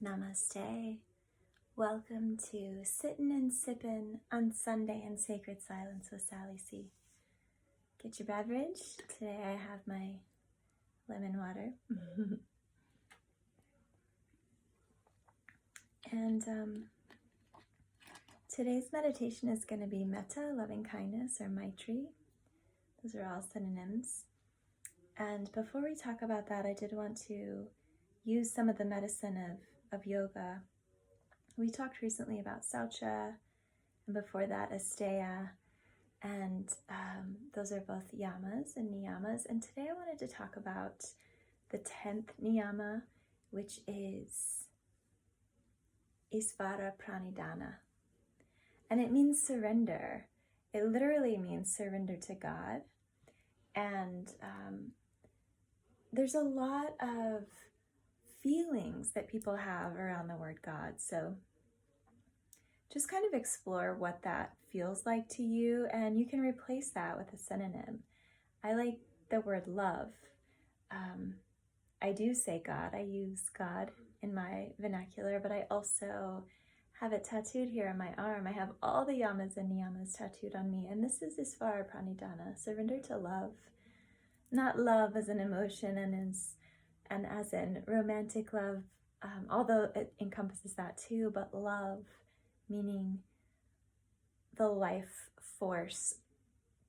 Namaste. Welcome to Sittin' and Sippin' on Sunday in Sacred Silence with Sally C. Get your beverage. Today I have my lemon water. And today's meditation is going to be Metta, loving kindness, or Maitri. Those are all synonyms. And before we talk about that, I did want to use some of the medicine of yoga. We talked recently about Saucha, and before that, Asteya, and those are both yamas and niyamas. And today I wanted to talk about the 10th niyama, which is Isvara Pranidhana. And it means surrender. It literally means surrender to God. And there's a lot of feelings that people have around the word God. So just kind of explore what that feels like to you, and you can replace that with a synonym. I like the word love. I do say God. I use God in my vernacular, but I also have it tattooed here on my arm. I have all the yamas and niyamas tattooed on me, and this is Isvara Pranidhana, surrender to love. Not love as an emotion and as in romantic love, although it encompasses that too, but love meaning the life force,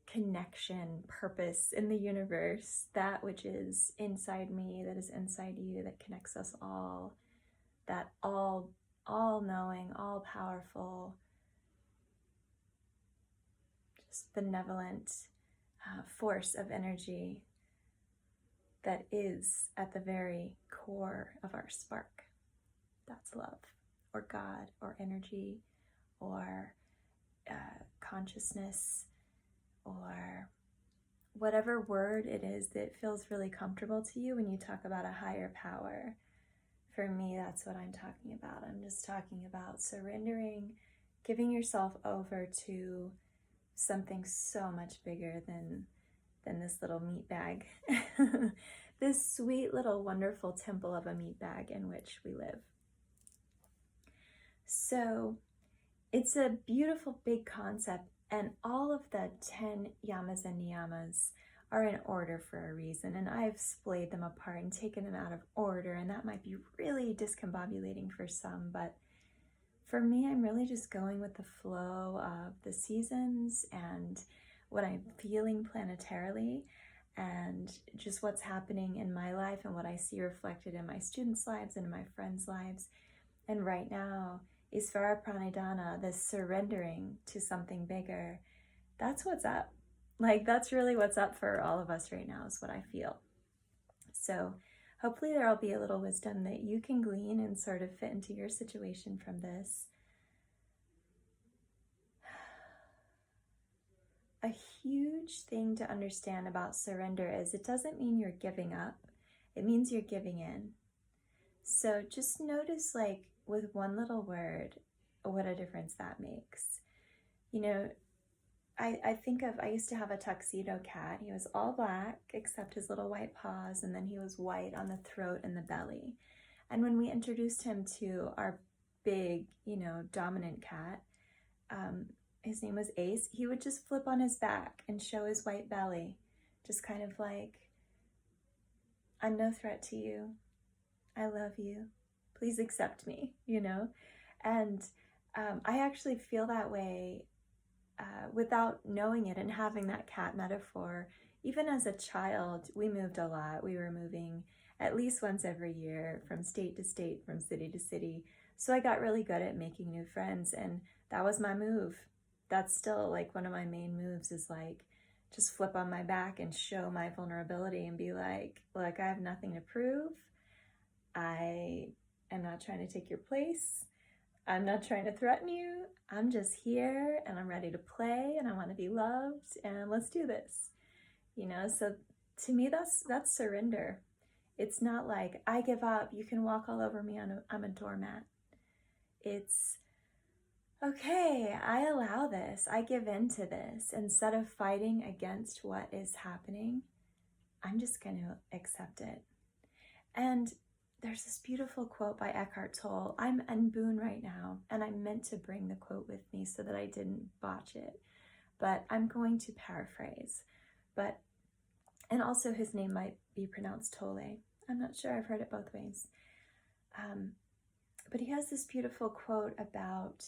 connection, purpose in the universe, that which is inside me, that is inside you, that connects us all, that all-knowing, all-powerful, just benevolent force of energy that is at the very core of our spark. That's love, or God, or energy, or consciousness, or whatever word it is that feels really comfortable to you when you talk about a higher power. For me, that's what I'm talking about. I'm just talking about surrendering, giving yourself over to something so much bigger than this little meat bag, this sweet little wonderful temple of a meat bag in which we live. So it's a beautiful big concept, and all of the 10 yamas and niyamas are in order for a reason, and I've splayed them apart and taken them out of order, and that might be really discombobulating for some, but for me, I'm really just going with the flow of the seasons and what I'm feeling planetarily, and just what's happening in my life and what I see reflected in my students' lives and in my friends' lives. And right now, Isvara Pranidhana, the surrendering to something bigger, that's what's up. Like, that's really what's up for all of us right now, is what I feel. So hopefully there'll be a little wisdom that you can glean and sort of fit into your situation from this. A huge thing to understand about surrender is it doesn't mean you're giving up. It means you're giving in. So just notice, like, with one little word, what a difference that makes. You know, I think of, I used to have a tuxedo cat. He was all black except his little white paws, and then he was white on the throat and the belly. And when we introduced him to our big, dominant cat, his name was Ace, he would just flip on his back and show his white belly, just kind of like, I'm no threat to you. I love you. Please accept me, And I actually feel that way without knowing it and having that cat metaphor. Even as a child, we moved a lot. We were moving at least once every year from state to state, from city to city. So I got really good at making new friends, and that was my move. That's still like one of my main moves, is like just flip on my back and show my vulnerability and be like, look, I have nothing to prove. I am not trying to take your place. I'm not trying to threaten you. I'm just here, and I'm ready to play, and I want to be loved, and let's do this. So to me, that's surrender. It's not like, I give up, you can walk all over me, I'm a doormat. It's, okay, I allow this, I give in to this. Instead of fighting against what is happening, I'm just going to accept it. And there's this beautiful quote by Eckhart Tolle. I'm in Boone right now, and I meant to bring the quote with me so that I didn't botch it, but I'm going to paraphrase. And also his name might be pronounced Tolle. I'm not sure, I've heard it both ways. But he has this beautiful quote about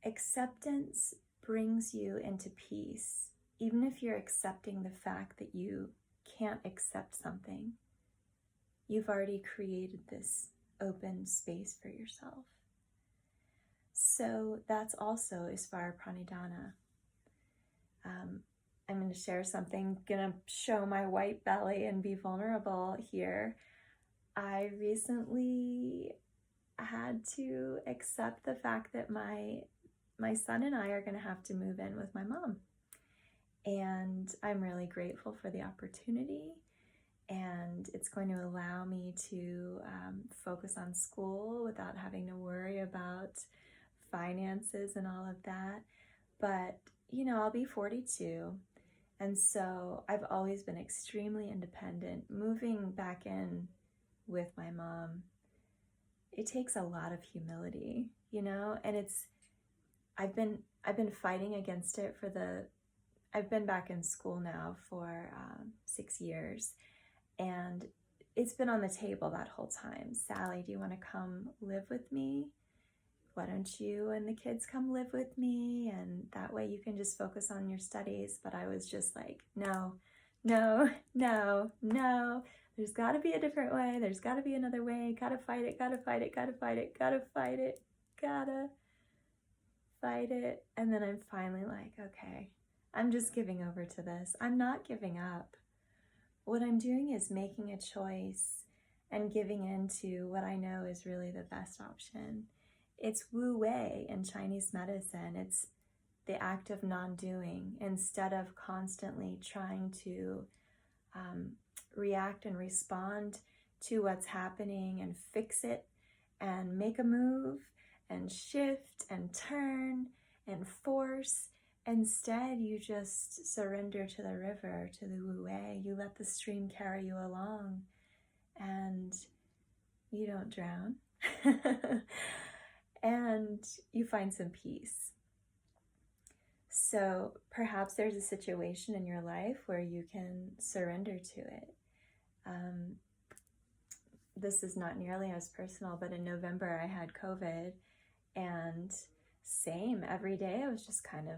acceptance brings you into peace, even if you're accepting the fact that you can't accept something. You've already created this open space for yourself. So that's also Isvara Pranidhana. I'm going to share something, going to show my white belly and be vulnerable here. I recently had to accept the fact that my son and I are going to have to move in with my mom. And I'm really grateful for the opportunity. And it's going to allow me to focus on school without having to worry about finances and all of that. But, I'll be 42. And so I've always been extremely independent. Moving back in with my mom, it takes a lot of humility, and I've been fighting against it I've been back in school now for 6 years, and it's been on the table that whole time. Sally, do you want to come live with me? Why don't you and the kids come live with me? And that way you can just focus on your studies. But I was just like, no. There's got to be a different way. There's got to be another way. Gotta fight it. And then I'm finally like, okay, I'm just giving over to this. I'm not giving up. What I'm doing is making a choice and giving into what I know is really the best option. It's Wu Wei in Chinese medicine. It's the act of non-doing instead of constantly trying to react and respond to what's happening and fix it and make a move and shift and turn and force. Instead, you just surrender to the river, to the Wu Wei. You let the stream carry you along and you don't drown. And you find some peace. So perhaps there's a situation in your life where you can surrender to it. This is not nearly as personal, but in November I had COVID, and same, every day I was just kind of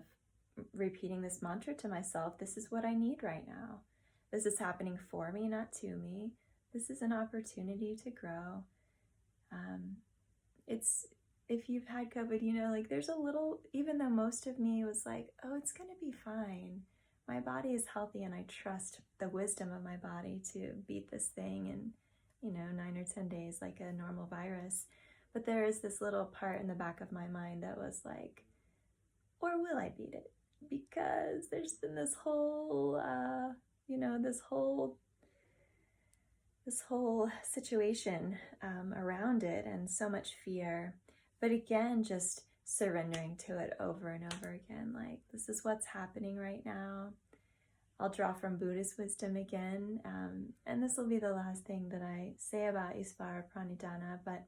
repeating this mantra to myself. This is what I need right now. This is happening for me, not to me. This is an opportunity to grow. If you've had COVID, there's a little, even though most of me was like, oh, it's going to be fine. My body is healthy and I trust the wisdom of my body to beat this thing in, 9 or 10 days like a normal virus. But there is this little part in the back of my mind that was like, or will I beat it? Because there's been this whole, this whole situation around it and so much fear. But again, just surrendering to it over and over again. Like, this is what's happening right now. I'll draw from Buddhist wisdom again. And this will be the last thing that I say about Isvara Pranidhana. But,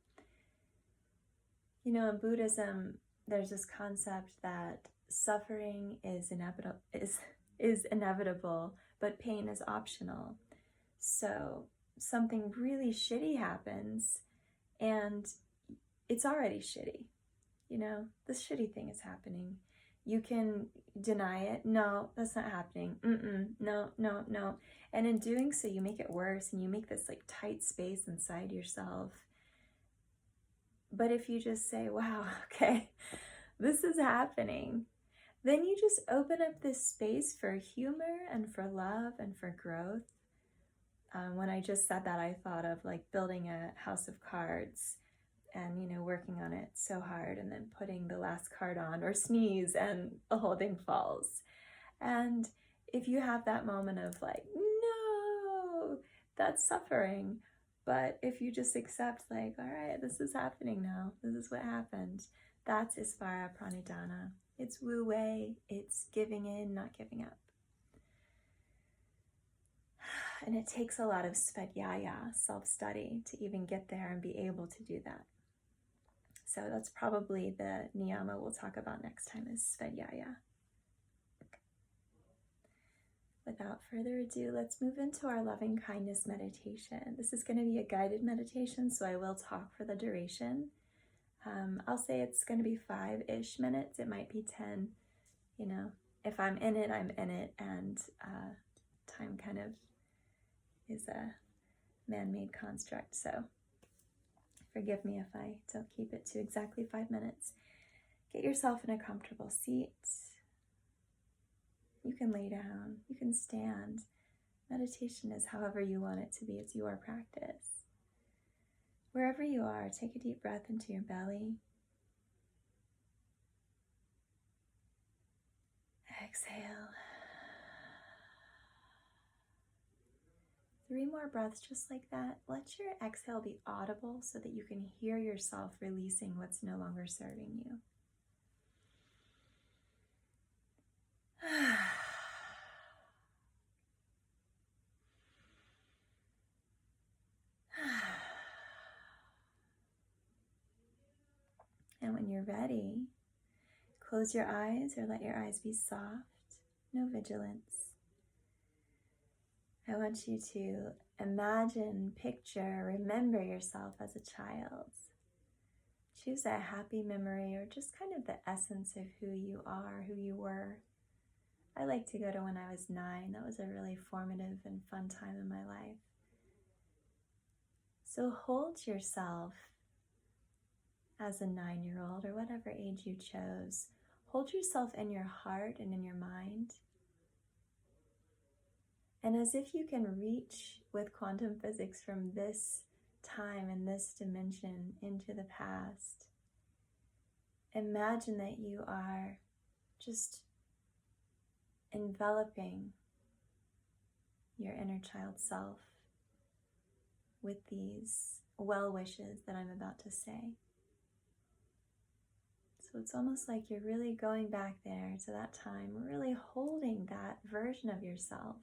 in Buddhism, there's this concept that suffering is inevitable, but pain is optional. So something really shitty happens and it's already shitty. This shitty thing is happening. You can deny it. No, that's not happening. No. And in doing so, you make it worse and you make this like tight space inside yourself. But if you just say, wow, okay, this is happening, then you just open up this space for humor and for love and for growth. When I just said that, I thought of like building a house of cards and, working on it so hard and then putting the last card on or sneeze and the whole thing falls. And if you have that moment of like, no, that's suffering. But if you just accept like, all right, this is happening now. This is what happened. That's Isvara Pranidhana. It's Wu Wei. It's giving in, not giving up. And it takes a lot of svadhyaya, self-study, to even get there and be able to do that. So that's probably the niyama we'll talk about next time, is svadhyaya. Without further ado, let's move into our loving kindness meditation. This is going to be a guided meditation, so I will talk for the duration. I'll say it's going to be 5-ish minutes. It might be 10. You know, if I'm in it, I'm in it, and time kind of is a man-made construct, so forgive me if I don't keep it to exactly 5 minutes. Get yourself in a comfortable seat. You can lay down, you can stand. Meditation is however you want it to be. It's your practice. Wherever you are, take a deep breath into your belly. Exhale. 3 more breaths just like that. Let your exhale be audible so that you can hear yourself releasing what's no longer serving you. And when you're ready, close your eyes or let your eyes be soft. No vigilance. I want you to imagine, picture, remember yourself as a child. Choose a happy memory or just kind of the essence of who you are, who you were. I like to go to when I was 9. That was a really formative and fun time in my life. So hold yourself as a 9-year-old or whatever age you chose. Hold yourself in your heart and in your mind. And as if you can reach with quantum physics from this time and this dimension into the past, imagine that you are just enveloping your inner child self with these well wishes that I'm about to say. So it's almost like you're really going back there to that time, really holding that version of yourself,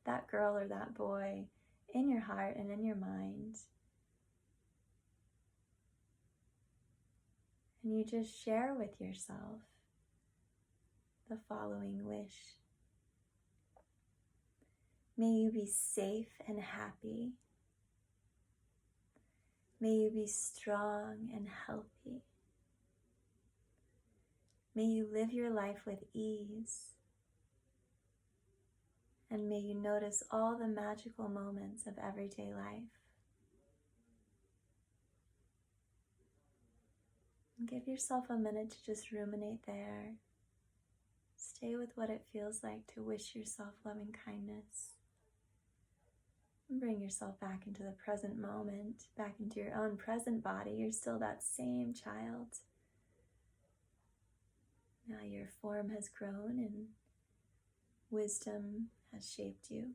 that girl or that boy, in your heart and in your mind. And you just share with yourself the following wish. May you be safe and happy. May you be strong and healthy. May you live your life with ease. And may you notice all the magical moments of everyday life. And give yourself a minute to just ruminate there. Stay with what it feels like to wish yourself loving kindness. And bring yourself back into the present moment, back into your own present body. You're still that same child. Now your form has grown and wisdom has shaped you.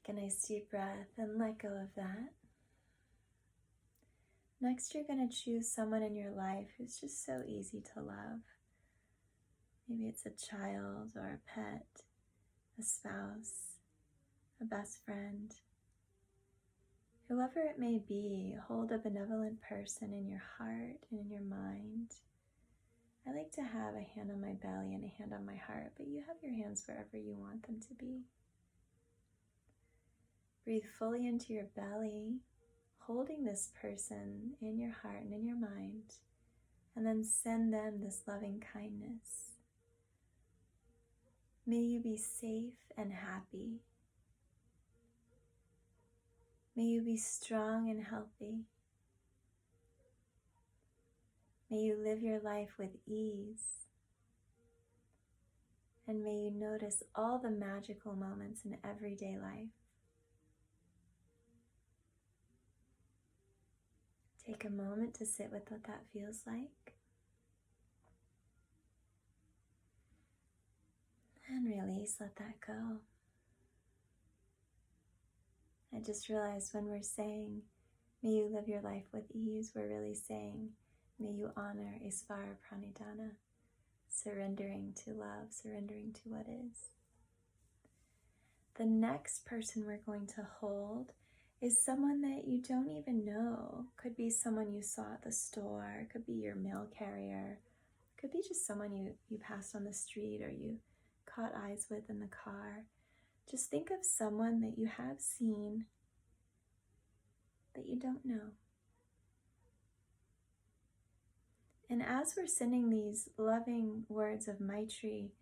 Take a nice deep breath and let go of that. Next, you're going to choose someone in your life who's just so easy to love. Maybe it's a child or a pet, a spouse, a best friend. Whoever it may be, hold a benevolent person in your heart and in your mind. I like to have a hand on my belly and a hand on my heart, but you have your hands wherever you want them to be. Breathe fully into your belly, holding this person in your heart and in your mind, and then send them this loving kindness. May you be safe and happy. May you be strong and healthy. May you live your life with ease. And may you notice all the magical moments in everyday life. Take a moment to sit with what that feels like. And release, let that go. I just realized when we're saying, may you live your life with ease, we're really saying, may you honor Isvara Pranidhana, surrendering to love, surrendering to what is. The next person we're going to hold is someone that you don't even know. Could be someone you saw at the store, could be your mail carrier, could be just someone you passed on the street or you caught eyes with in the car. Just think of someone that you have seen that you don't know. And as we're sending these loving words of Maitri,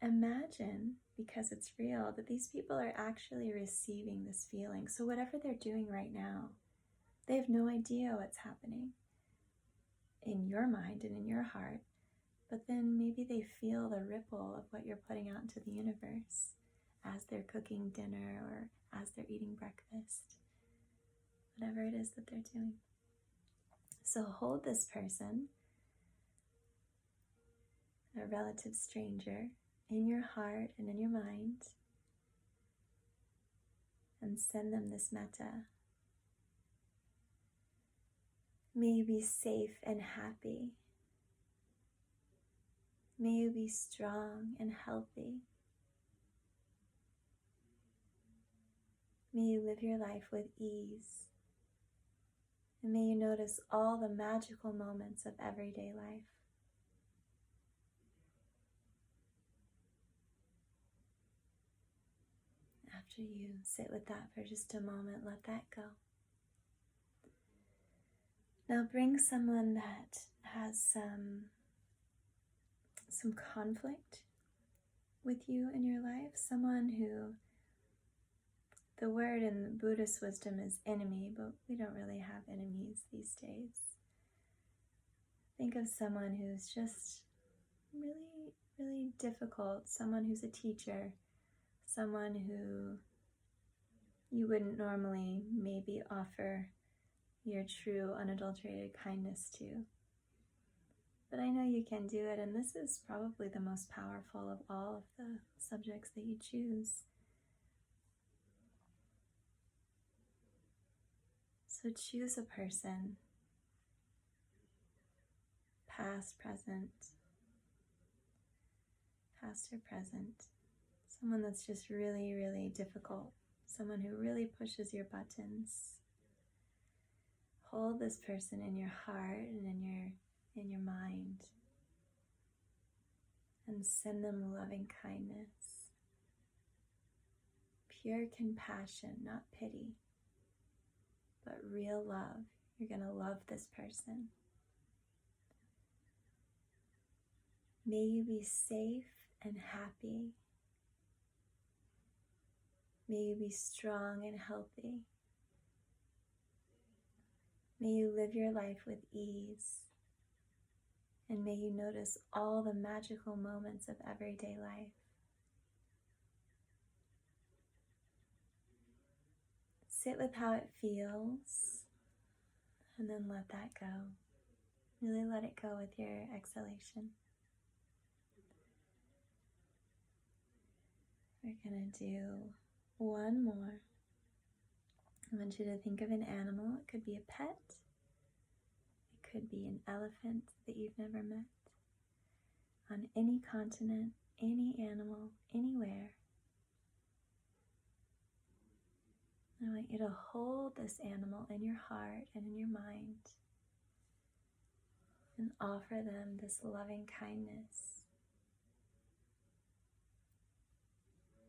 imagine, because it's real, that these people are actually receiving this feeling. So whatever they're doing right now, they have no idea what's happening in your mind and in your heart, but then maybe they feel the ripple of what you're putting out into the universe as they're cooking dinner or as they're eating breakfast, whatever it is that they're doing. So hold this person, a relative stranger, in your heart and in your mind, and send them this metta. May you be safe and happy. May you be strong and healthy. May you live your life with ease. And may you notice all the magical moments of everyday life. After you sit with that for just a moment, let that go. Now bring someone that has some conflict with you in your life, someone who, the word in Buddhist wisdom is enemy, but we don't really have enemies these days. Think of someone who's just really, really difficult, someone who's a teacher, someone who you wouldn't normally maybe offer your true unadulterated kindness to. But I know you can do it, and this is probably the most powerful of all of the subjects that you choose. So choose a person, past or present, someone that's just really, really difficult, someone who really pushes your buttons. Hold this person in your heart and in your mind, and send them loving kindness, pure compassion, not pity, but real love. You're going to love this person. May you be safe and happy. May you be strong and healthy. May you live your life with ease. And may you notice all the magical moments of everyday life. Sit with how it feels, and then let that go. Really let it go with your exhalation. We're going to do one more. I want you to think of an animal. It could be a pet. It could be an elephant that you've never met. On any continent, any animal, anywhere. I want you to hold this animal in your heart and in your mind and offer them this loving kindness.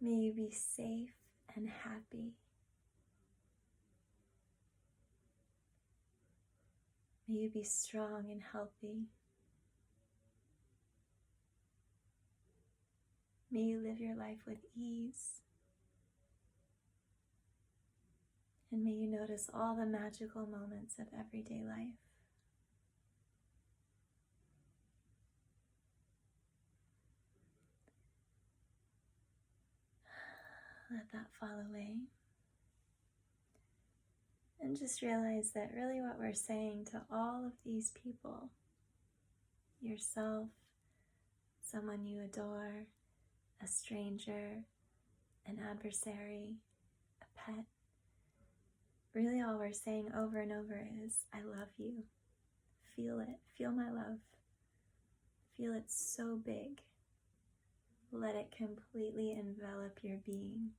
May you be safe and happy. May you be strong and healthy. May you live your life with ease. And may you notice all the magical moments of everyday life. Let that fall away. And just realize that really what we're saying to all of these people, yourself, someone you adore, a stranger, an adversary, a pet, really all we're saying over and over is, I love you. Feel it. Feel my love. Feel it so big. Let it completely envelop your being.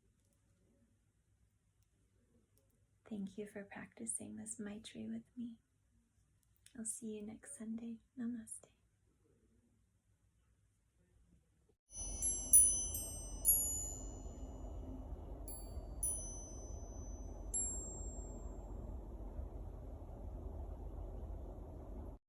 Thank you for practicing this Maitri with me. I'll see you next Sunday. Namaste.